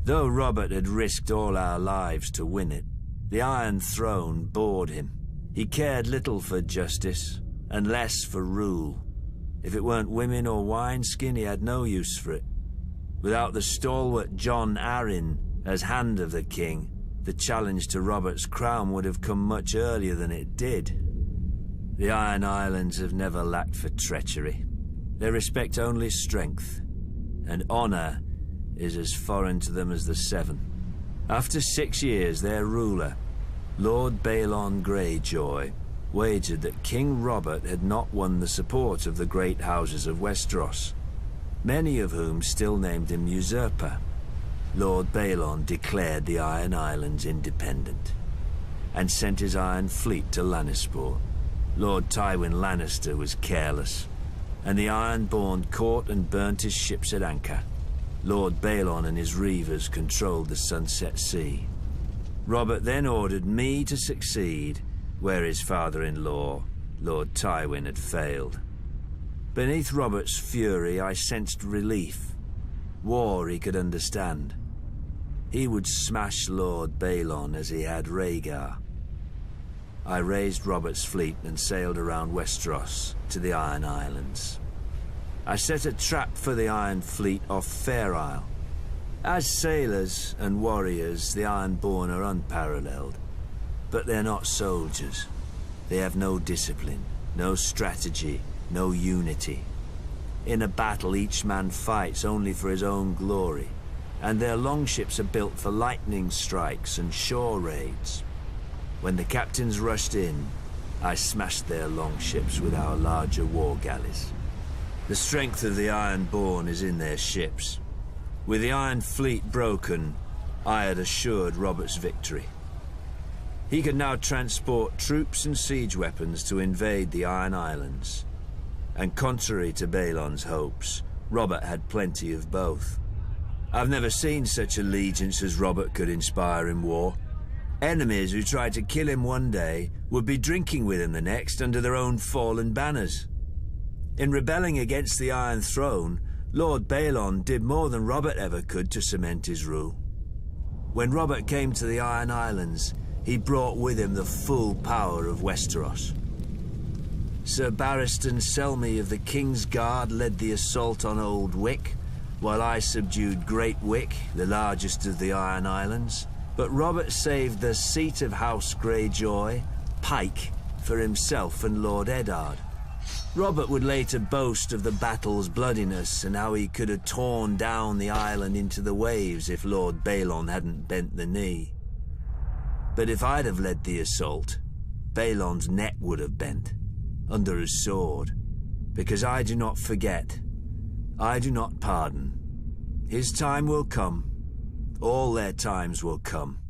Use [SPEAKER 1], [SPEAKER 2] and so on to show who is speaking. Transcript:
[SPEAKER 1] Though Robert had risked all our lives to win it, the Iron Throne bored him. He cared little for justice, and less for rule. If it weren't women or wineskin, he had no use for it. Without the stalwart Jon Arryn as Hand of the King, the challenge to Robert's crown would have come much earlier than it did. The Iron Islands have never lacked for treachery. They respect only strength, and honor is as foreign to them as the Seven. After 6 years, their ruler, Lord Balon Greyjoy, wagered that King Robert had not won the support of the great houses of Westeros, many of whom still named him usurper. Lord Balon declared the Iron Islands independent, and sent his Iron Fleet to Lannisport. Lord Tywin Lannister was careless, and the Ironborn caught and burnt his ships at anchor. Lord Balon and his reavers controlled the Sunset Sea. Robert then ordered me to succeed where his father-in-law, Lord Tywin, had failed. Beneath Robert's fury, I sensed relief. War he could understand. He would smash Lord Balon as he had Rhaegar. I raised Robert's fleet and sailed around Westeros to the Iron Islands. I set a trap for the Iron Fleet off Fair Isle. As sailors and warriors, the Ironborn are unparalleled. But they're not soldiers. They have no discipline, no strategy, no unity. In a battle, each man fights only for his own glory, and their longships are built for lightning strikes and shore raids. When the captains rushed in, I smashed their longships with our larger war galleys. The strength of the Ironborn is in their ships. With the Iron Fleet broken, I had assured Robert's victory. He could now transport troops and siege weapons to invade the Iron Islands. And contrary to Balon's hopes, Robert had plenty of both. I've never seen such allegiance as Robert could inspire in war. Enemies who tried to kill him one day would be drinking with him the next under their own fallen banners. In rebelling against the Iron Throne, Lord Balon did more than Robert ever could to cement his rule. When Robert came to the Iron Islands, he brought with him the full power of Westeros. Sir Barristan Selmy of the King's Guard led the assault on Old Wick, while I subdued Great Wick, the largest of the Iron Islands. But Robert saved the seat of House Greyjoy, Pike, for himself and Lord Eddard. Robert would later boast of the battle's bloodiness and how he could have torn down the island into the waves if Lord Balon hadn't bent the knee. But if I'd have led the assault, Balon's neck would have bent, under his sword. Because I do not forget, I do not pardon. His time will come. All their times will come.